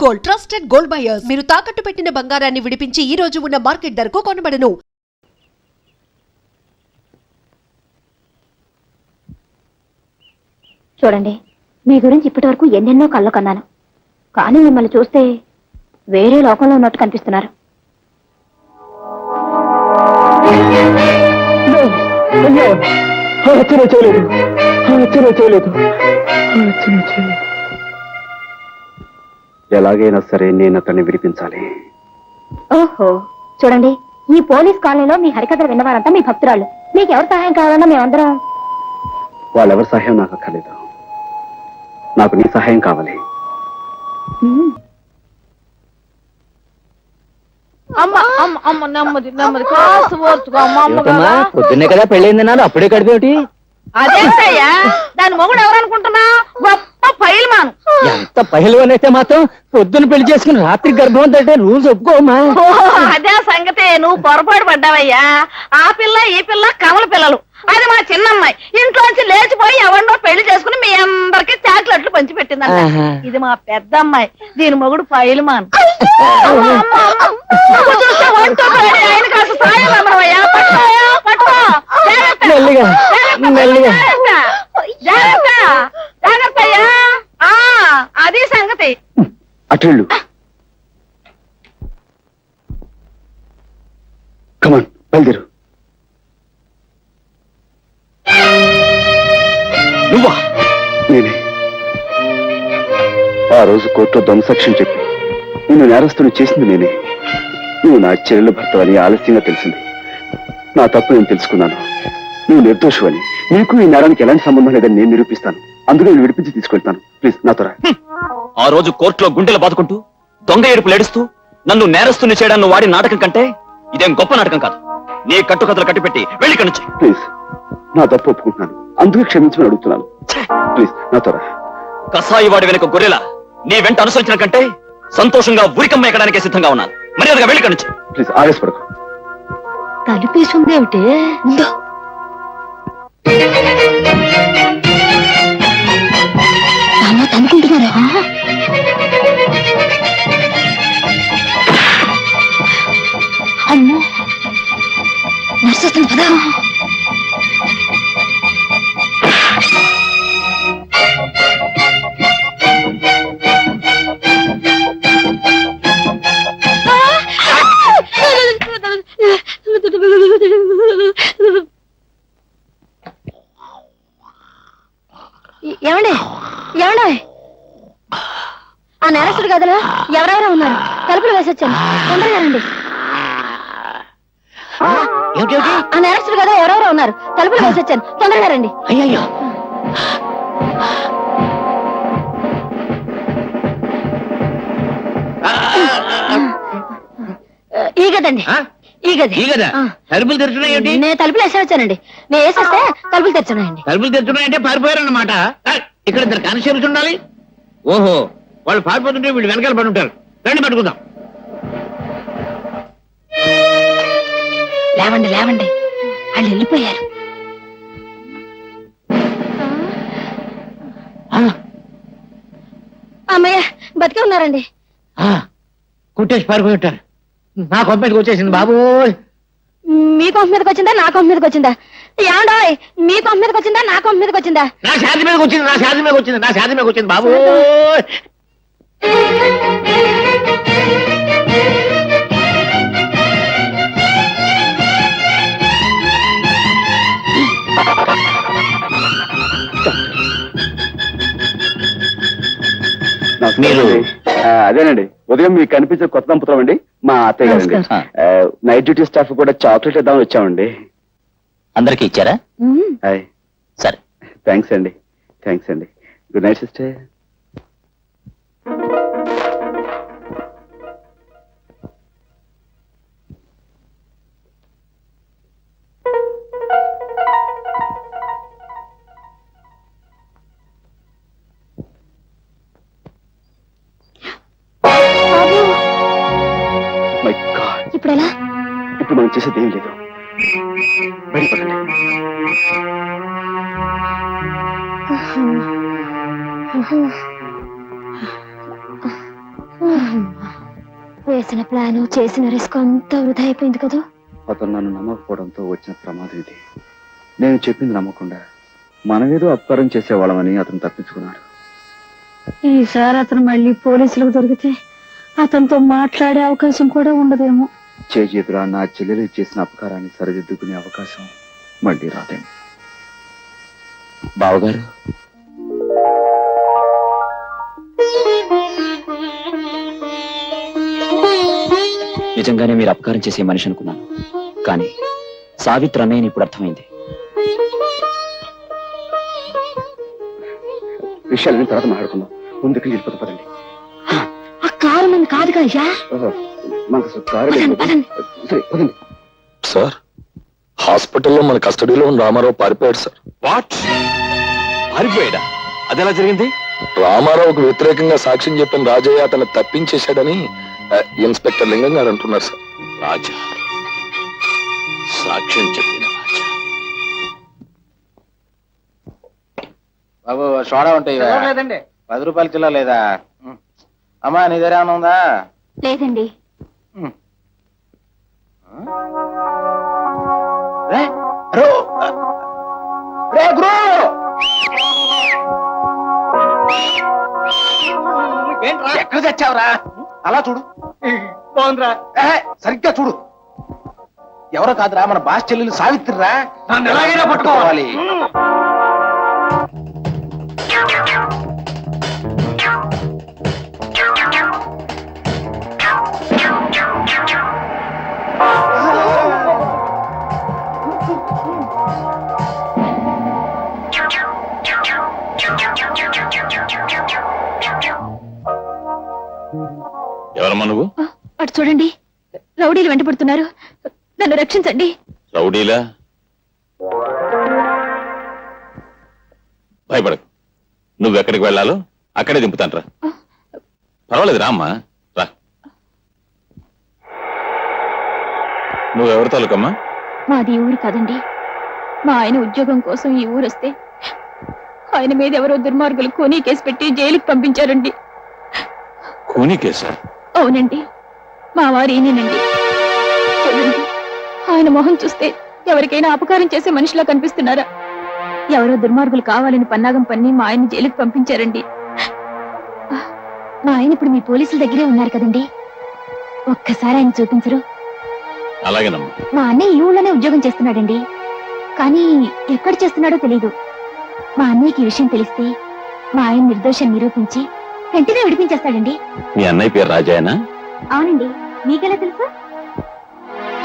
Gold, trusted gold buyers. మీరు తాకట్టు పెట్టిన బంగారాన్ని విడిపించి ఈ రోజు ఉన్న మార్కెట్ ధరకు కొనబడను. చూడండి, మీ గురించి ఇప్పటి వరకు ఎన్నెన్నో కళ్ళు కన్నాను, కానీ మిమ్మల్ని చూస్తే వేరే లోకంలో ఉన్నట్టు కనిపిస్తున్నారు. ఎలాగైనా సరే నేను అతన్ని విడిపించాలి. ఓహో, చూడండి, ఈ పోలీస్ కాలనీలో మీ హరికథలు విన్నవారంతా మీ భక్తురాళ్ళు. మీకు ఎవరు సహాయం కావాలన్నా మేమందరం. వాళ్ళెవరి సహాయం నాకు అక్కర్లేదు, నాకు నీ సహాయం కావాలి. పొద్దున్నే కదా పెళ్ళైంది నాడు, అప్పుడే కడిపేటి. అదేంటయ్యా, దాని మొగుడు ఎవరనుకుంటున్నా? గొప్ప పైల్మాన్. ఎంత పహిల్వాన్ అయితే మాత్రం పొద్దున్న పెళ్లి చేసుకుని రాత్రి గర్భం అంటే రూల్స్ ఒప్పుకోమా? అదే సంగతి, నువ్వు పొరపాటు పడ్డావయ్యా. ఆ పిల్ల ఈ పిల్ల కమల పిల్లలు. అది మా చిన్నమ్మాయి ఇంట్లోంచి లేచిపోయి ఎవరినో పెళ్లి చేసుకుని మీ అందరికి చాక్లెట్లు పంచి పెట్టిందంట. ఇది మా పెద్ద అమ్మాయి, దీని మొగుడు పైల్మాన్. ఆయన కాస్త సాయం అమ్మవయ్యా. పట్టుకో, మెల్లిగా మెల్లిగా. జాగ్రత్త అయ్యా. అది సంగతి. అటెళ్ళు. కమాన్, బయలుదేరు. నువ్వా? నేనే. ఆ రోజు కోర్టులో దొంగసాక్ష్యం చెప్పి నిన్ను నేరస్తుని చేసింది నేనే. నువ్వు నా చెల్లెలు భర్త అని ఆలస్యంగా తెలిసింది. నా తప్పు నేను తెలుసుకున్నాను. నువ్వు నిర్దోషువని, నీకు ఈ నేరానికి ఎలాంటి సంబంధం లేదని నేను నిరూపిస్తాను. అందులో నేను విడిపించి తీసుకెళ్తాను. ప్లీజ్ నాతో రా. ఆ రోజు కోర్టులో గుండెలు బాదుకుంటూ దొంగ ఏడుపులు ఏడుస్తూ నన్ను నేరస్తుని చేయడాన్ని వాడి నాటకం కంటే ఇదేం గొప్ప నాటకం కాదు. నీ కట్టుకథలు కట్టిపెట్టి వెళ్ళి నుంచి. ప్లీజ్, నా తప్పు ఒప్పుకుంటున్నాను, అందుకే క్షమించమని అడుగుతున్నాను. ప్లీజ్ నాతో రా. కసాయి వాడి వెనుక గొర్రెలా నీ వెంట అనుసరించిన కంటే సంతోషంగా ఉరికమ్మ ఎక్కడానికే సిద్ధంగా ఉన్నాను. మర్యాదగా వెళ్ళి నుంచి. ప్లీజ్ ఆవేశపడకు. తలుపేసుందేమిటి? అనుకుంటున్నారా? అమ్మో, నడుస్తుంది కదా. ఏమండి, ఏమండి, ఆ నేరస్తుడు గదిలో ఎవరెవరో ఉన్నారు. తలుపులు వేసొచ్చాను, తొందరగా రండి. ఆ నేరస్తుడు గదిలో ఎవరెవరో ఉన్నారు. తలుపులు వేసొచ్చాను, తొందరగా రండి. అయ్యో, ఈ గదండి, ఈ గది. తలుపులు తెరుచున్నాయి. నేను తలుపులు వేసేవచ్చానండి. నేను వేసేస్తే తలుపులు తెరుచున్నాయండి. తలుపులు తెరుచున్నాయంటే పారిపోయారన్నమాట. ఇక్కడ ఇద్దరు కానిస్టేబుల్స్ ఉండాలి. ఓహో, వాళ్ళు పారిపోతుంటే వీళ్ళు వెనకాల పడి ఉంటారు. రండి పట్టుకుందాం. లేవండి, లేవండి, వాళ్ళు వెళ్ళిపోయారు. అమ్మయ్య, బతికే ఉన్నారండి. కుట్టేసి పారిపోయి ఉంటారు. నా కొంప మీదకి వచ్చేసింది బాబు. మీ కొంప మీదకి వచ్చిందా, నా కొంప మీదకి వచ్చిందా? ఏమండోయ్, మీ కొంప మీదకి వచ్చిందా, నా కొంప మీదకి వచ్చిందా? నా శాది మీదకి వచ్చింది, నా శాది మీదకి వచ్చింది, నా శాది మీదకి వచ్చింది బాబు. మీరు అదేనండి, ఉదయం మీకు కనిపించే కొత్త దంపతులం అండి, మా అత్తయ్య గారండి. నైట్ డ్యూటీ స్టాఫ్ కూడా చాక్లెట్ ఇద్దామని వచ్చామండి. అందరికి ఇచ్చారా? హాయ్. సరే, థ్యాంక్స్ అండి. థ్యాంక్స్ అండి. Good night sister. ఇప్పుడు ఎలా? ఇప్పుడు మనం చేసేది ఏం లేదు. బయటపడండి. వేసిన ప్లాను చేసిన రిస్క్ అంతా వృధా అయిపోయింది కదా. అతను నన్ను నమ్మకపోవడంతో వచ్చిన ప్రమాదం ఇది. నేను చెప్పింది నమ్మకుండా మనమేదో అపకారం చేసేవాళ్ళమని అతను తప్పించుకున్నాడు. ఈసారి అతను మళ్ళీ పోలీసులకు దొరికితే అతనితో మాట్లాడే అవకాశం కూడా ఉండదేమో. చేజేతురా నా చెల్లెలు చేసిన అపకారాన్ని సరిదిద్దుకునే అవకాశం మళ్ళీ రాదేమో. బావగారు, నిజంగానే మీరు అపకారం చేసే మనిషి అనుకున్నాను, కానీ సావిత్రి అన్నయ్యని ఇప్పుడు అర్థమైంది. విషయాలని తర్వాత మాట్లాడుకుందాం. ముందుకు వెళ్ళిపోతే పదండి. ఆ కారు నన్ను కాదుగా అయ్యా. మనకు అసలు కారు లేదు. సరే పదండి. సార్, హాస్పిటల్లో మన కస్టడీలో ఉన్న రామారావు పారిపోయాడు సార్. వాట్? పారిపోయాడా? అదెలా జరిగింది? రామారావుకు వ్యతిరేకంగా సాక్ష్యం చెప్పిన రాజయ్య అతను తప్పించేశాడని ఇన్స్పెక్టర్ లింగం గారు అంటున్నారు సార్. రాజా సాక్ష్యం చెప్పిన రాజా. బాబు సోడా ఉంటాయి లేదండి. 10 రూపాయల కిలో లేదా? అమ్మా నీ దగ్గర ఏమైనా ఉందా? లేదండి. ఎక్కడ తెచ్చావురా? అలా చూడు. బాగుందిరా. సరిగ్గా చూడు. ఎవరో కాదురా, మన బాస్ చెల్లెలు సావిత్రిరా. నన్ను ఎలాగైనా పట్టుకోవాలి. ఎవరమ్మా నువ్వు? అటు చూడండి, రౌడీలు వెంటబడుతున్నారు. నన్ను రక్షించండి. రౌడీలా? భయపడకు, నువ్వెక్కడికి వెళ్ళాలో అక్కడే దింపుతాను రా. పర్వాలేదు రా అమ్మా, రా. నువ్వెవరి తాలూకమ్మా? మాది ఈ ఊరు కాదండి. మా ఆయన ఉద్యోగం కోసం ఈ ఊరు వస్తే ఆయన మీద ఎవరో దుర్మార్గులు కూనీ కేసు పెట్టి జైలుకి పంపించారండి. కూనీ కేసా? అవునండి, మా వారు ఈయనేనండి. చూడండి, ఆయన మొహం చూస్తే ఎవరికైనా అపకారం చేసే మనిషిలా కనిపిస్తున్నారా? ఎవరో దుర్మార్గులు కావాలని పన్నాగం పన్ని మా ఆయన జైలుకి పంపించారండి. మా ఆయన ఇప్పుడు మీ పోలీసుల దగ్గరే ఉన్నారు కదండి, ఒక్కసారి ఆయన చూపించరు? అలాగేనమ్మా. మా అన్నయ్య ఈ ఊళ్ళోనే ఉద్యోగం చేస్తున్నాడండి, కానీ ఎక్కడ చేస్తున్నాడో తెలీదు. మా అన్నయ్యకి ఈ విషయం తెలిస్తే మా ఆయన నిర్దోషం నిరూపించి వెంటనే విడిపించేస్తాడండి. మీ అన్నయ్య పేరు రాజాయనా? అవునండి. మీకెలా తెలుసు?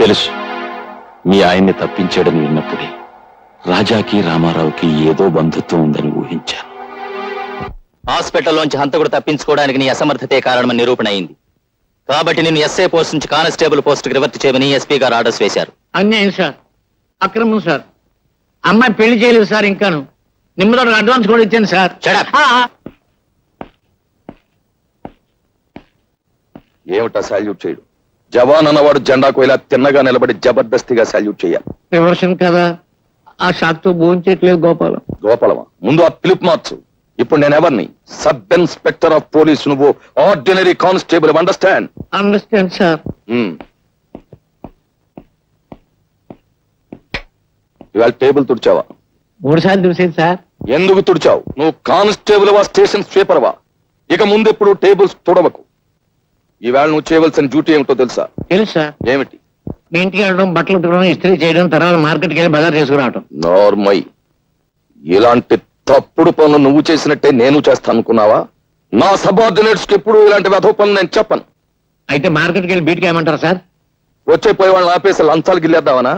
తెలుసు. మీ ఆయన్ని తప్పించాడని విన్నప్పుడే రాజాకి రామారావుకి ఏదో బంధుత్వం ఉందని ఊహించాను. హాస్పిటల్లోంచి హంతకుడు తప్పించుకోవడానికి నీ అసమర్థతే కారణమని నిరూపణ అయింది. కాబట్టి నేను ఎస్ఐ పోస్ట్ నుంచి కానిస్టేబుల్ పోస్టుకి రివర్ట్ చేయమని ఎస్పీ గారు ఆర్డర్స్ వేశారు. అన్యాయం సార్, అక్రమం సార్. అమ్మాయి పెళ్లి చేయలేదు సార్, ఇంకాను నిమ్మతో అడ్వాన్స్ కూడా ఇచ్చాను సార్. ఏమిటా సాల్యూట్ చేయడు? జవాన్ అన్నవాడు జెండాకు ఇలా తిన్నగా నిలబడి జబర్దస్తిగా సాల్యూట్ చేయాలి. రివర్షన్ కదా, ఆ షాక్ తో భోంచేయట్లేదు గోపాలం. గోపాలమా? ముందు ఆ పిలుపు మార్చు. ఇప్పుడు నేను ఎవరిని? సబ్ ఇన్స్పెక్టర్ ఆఫ్ పోలీస్, నువ్వు ordinary constable. Understand? Understand sir. ఇవాళ టేబుల్ తుడిచావా? 3 సార్లు చూసేది సార్. ఎందుకు తుడిచావు? నువ్వు కానిస్టేబుల్ వా, స్టేషన్ స్వీపర్ వా? ఇక ముందెప్పుడు టేబుల్స్ తుడవకు. ఈవేళ నువ్వు చేయవలసిన డ్యూటీ ఏమిటో తెలుసా? తెలుసు సార్. ఏమిటి? మీ ఇంటికి వెళ్ళడం, బట్టలు ఉతకడం, ఇస్త్రీ చేయడం, తర్వాత మార్కెట్కి వెళ్ళి బజార్ చేసుకురావటం. నార్మై. ఇలాంటి తప్పుడు పనులు నువ్వు చేసినట్టే నేను చేస్తాను అనుకున్నావా? నా సబార్డినేట్స్ కి ఎప్పుడు ఇలాంటి వెధవ పనులు నేను చెప్పను. అయితే మార్కెట్కి వెళ్ళి బీట్కి ఏమంటారు సార్? వచ్చే పోయే వాళ్ళని ఆపేసి లంచాలు గిల్లేద్దామనా?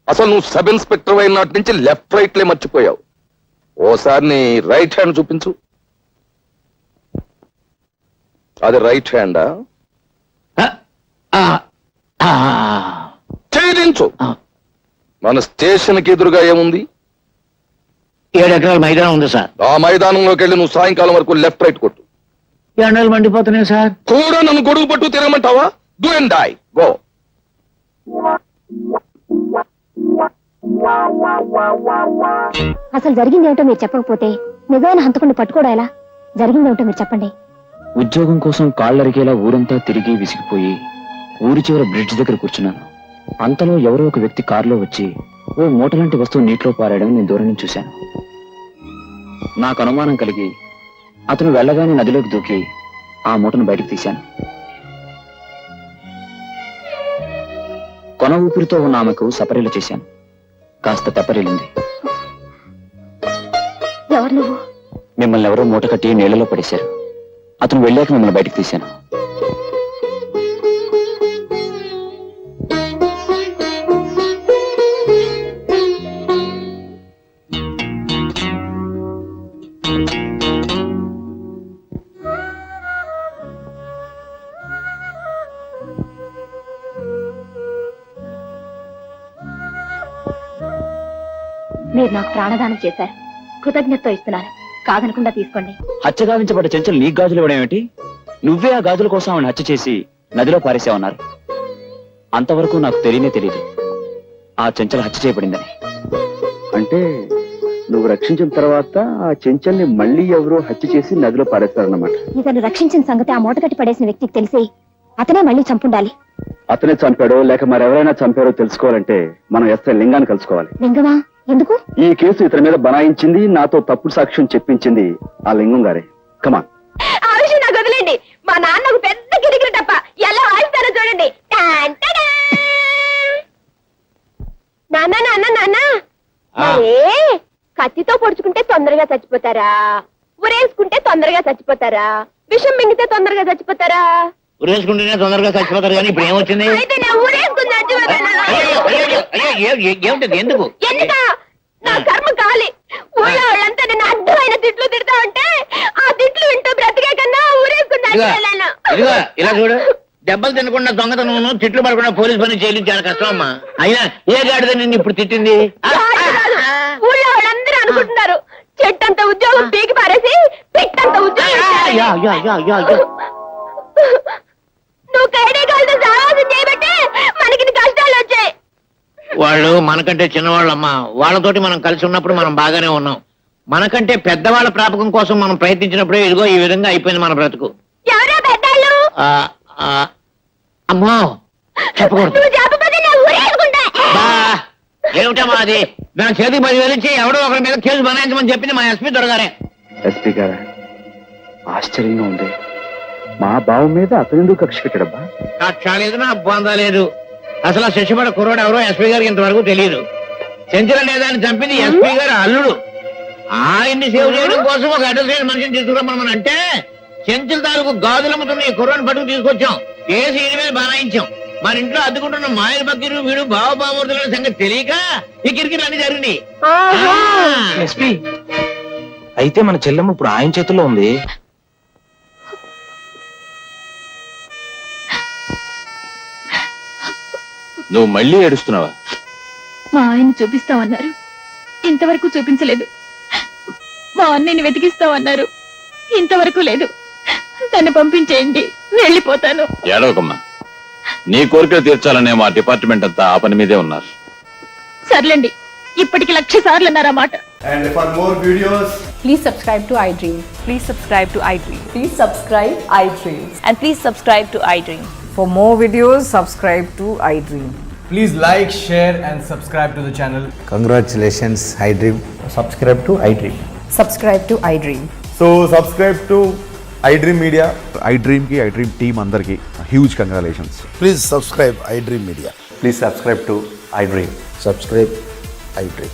అసలు నువ్వు సబ్ ఇన్స్పెక్టర్ అయిన నాటి నుంచి లెఫ్ట్ రైట్లే మర్చిపోయావు. ఓసారి నీ రైట్ హ్యాండ్ చూపించు. అది రైట్ హ్యాండా? చేయించు. మన స్టేషన్ కి ఎదురుగా ఏముంది? 7 ఎకరాల మైదానం ఉంది సార్. ఆ మైదానంలోకి వెళ్ళి నువ్వు సాయంకాలం వరకు లెఫ్ట్ రైట్ కొట్టు. ఎండలు మండిపోతున్నాయి సార్. కూడా నన్ను గొడుగు పట్టు తిరగమంటావా? Do and die. గో. అసలు జరిగింది ఏమిటో మీరు చెప్పకపోతే నిజమైన హంతకుడిని పట్టుకోవడం ఎలా? జరిగింది ఏమిటో మీరు చెప్పండి. ఉద్యోగం కోసం కాళ్ళరిగేలా ఊరంతా తిరిగి విసిగిపోయి ఊరి చివర బ్రిడ్జ్ దగ్గర కూర్చున్నాను. అంతలో ఎవరో ఒక వ్యక్తి కారులో వచ్చి ఓ మూట లాంటి వస్తువు నీటిలో పారాయడం నేను దూరం నుంచి చూశాను. నాకు అనుమానం కలిగి అతను వెళ్ళగానే నదిలోకి దూకి ఆ మూటను బయటకు తీశాను. కొన ఊపిరితో ఉన్న ఆమెకు సపరీలు చేశాను. కాస్త తెప్పరిల్లింది. ఎవరు నువ్వు? మిమ్మల్ని ఎవరో మూట కట్టి నీళ్లలో పడేశారు. అతను వెళ్ళాక మిమ్మల్ని బయటకు తీశాను. మీరు నాకు ప్రాణదానం చేశారు. కృతజ్ఞతతో ఇస్తున్నాను. కాదనకుండా తీసుకోండి. హత్య గావించబడ్డ చెంచలు నీకు గాజులు ఇవ్వడం ఏమిటి? నువ్వే ఆ గాజుల కోసం ఆవిడ హత్య చేసి నదిలో పారేసావన్నారు. అంతవరకు నాకు తెలియదు ఆ చెంచలు హత్య చేయబడిందని. అంటే నువ్వు రక్షించిన తర్వాత ఆ చెంచల్ని మళ్ళీ ఎవరో హత్య చేసి నదిలో పారేస్తారన్నమాట. ఇతను రక్షించిన సంగతి ఆ మూట కట్టి పడేసిన వ్యక్తికి తెలిసి అతనే మళ్ళీ చంపుండాలి. అతనే చంపాడో లేక మరెవరైనా చంపారో తెలుసుకోవాలంటే మనం ఎస్ఐ లింగాన్ని కలుసుకోవాలి. లింగమా? ఎందుకు? ఈ కేసు ఇతని మీద బనాయించింది, నాతో తప్పుడు సాక్ష్యం చెప్పించింది ఆ లింగం గారే. కమాన్. ఆ విషయం నాకు వదిలేండి. మా నాన్నకు పెద్ద కిరికిరి తప్ప ఎలా వాయిస్తారో చూడండి. నాన్న నాన్న నాన్న, కత్తితో పొడుచుకుంటే తొందరగా చచ్చిపోతారా? ఉరేసుకుంటే తొందరగా చచ్చిపోతారా? విషం మింగితే తొందరగా చచ్చిపోతారా? ఉరేసుకుంటేనే తొందరగా చచ్చిపోతారు కానీ ఇప్పుడు ఏమొచ్చింది? అయితే నేను ఊరేసుకుని చచ్చిపోతాను. ఏమిటది? ఎందుకు? ఎందుక? నా కర్మ కాలి. ఊళ్ళో వాళ్ళంతా నేను అడ్డమైన తిట్లు తిడతా ఉంటే ఆ తిట్లు వింటూ బ్రతికే కన్నా ఊరేసుకుని చచ్చిపోయాను. ఇదిగో ఇలా చూడు, దెబ్బలు తినకుండా దొంగతనం తిట్లు పడకుండా పోలీస్ పని చేయడం చాలా కష్టం అమ్మా. అయినా ఏ గాడిద నిన్ను ఇప్పుడు తిట్టింది? ఊళ్ళో వాళ్ళందరూ అనుకుంటున్నారు చెట్టంత ఉద్యోగం పీకి పారేసి పిట్టంత ఉద్యోగం. నువ్వు కైడే కాలతో సావాసం చేయబట్టే మనకి కష్టాలు వచ్చాయి. వాళ్ళు మనకంటే చిన్నవాళ్ళమ్మా. వాళ్ళతోటి మనం కలిసి ఉన్నప్పుడు మనం బాగానే ఉన్నాం. మనకంటే పెద్దవాళ్ళ ప్రాపకం కోసం మనం ప్రయత్నించినప్పుడే ఇదిగో ఈ విధంగా అయిపోయింది మన బ్రతుకు. ఎవరో పెద్దాళ్ళు? అమ్మో చెప్పకూడదు. నువ్వు చెప్పకపోతే నేను ఊరేసుకుంటా. ఏమిటమ్మా అది? నా చేతికి 10,000 ఇచ్చి ఎవడో ఒకరి మీద కేసు బనాయించమని చెప్పింది మా ఎస్పీ దొరగారే. ఎస్పీ గారా, ఆశ్చర్యంగా ఉంది. మా బావ మీద అతనెందుకు కక్ష కట్టాడబ్బా? కక్ష లేదు, నా బొందా లేదు. అసలు ఆ శశిపడ కుర్రోడు ఎవరో ఎస్పీ గారికి ఇంతవరకు తెలియదు. చెంచల లేదాన్ని చంపింది ఎస్పీ గారు అల్లుడు. ఆయన్ని సేవ్ చేయడం కోసం ఒక అడ్రస్ మనిషిని తీసుకురమ్మని అంటే చెంచల తాలూకు గాజులమ్ముతున్న ఈ కుర్రోని పట్టుకు తీసుకొచ్చాం. కేసు ఈయన మీద బనాయించాం. మన ఇంట్లో అద్దుకుంటున్న మాయల బకీరు వీడు బావబామూర్తుల సంగతి తెలియక ఈ కిరికిరి అన్ని జరిగింది. ఎస్పీ, అయితే మన చెల్లెమ్మ ఇప్పుడు ఆయన చేతుల్లో ఉంది. నువ్వు మళ్ళీ ఏడుస్తున్నావా? మా ఆయన చూపిస్తామన్నారు, ఇంతవరకు చూపించలేదు. మా అన్నయ్యని వెతికిస్తామన్నారు, ఇంతవరకు లేదు. తను పంపించేయండి, వెళ్ళిపోతాను. ఏడవకమ్మా, నీ కోరికలు తీర్చాలనే మా డిపార్ట్మెంట్ అంతా ఆ పని మీదే ఉన్నారు. సర్లేండి, ఇప్పటికి 1,00,000 సార్లు అన్నారన్నమాట. And for more videos, Please subscribe to iDream. Please subscribe to iDream. Please subscribe iDream. And please subscribe to iDream. For more videos, subscribe to iDream. please like, share and subscribe to the channel. Congratulations, iDream. Subscribe to iDream. Subscribe to iDream. So subscribe to iDream Media. iDream ki iDream team andarki huge congratulations. Please subscribe iDream Media. Please subscribe to iDream. Subscribe iDream.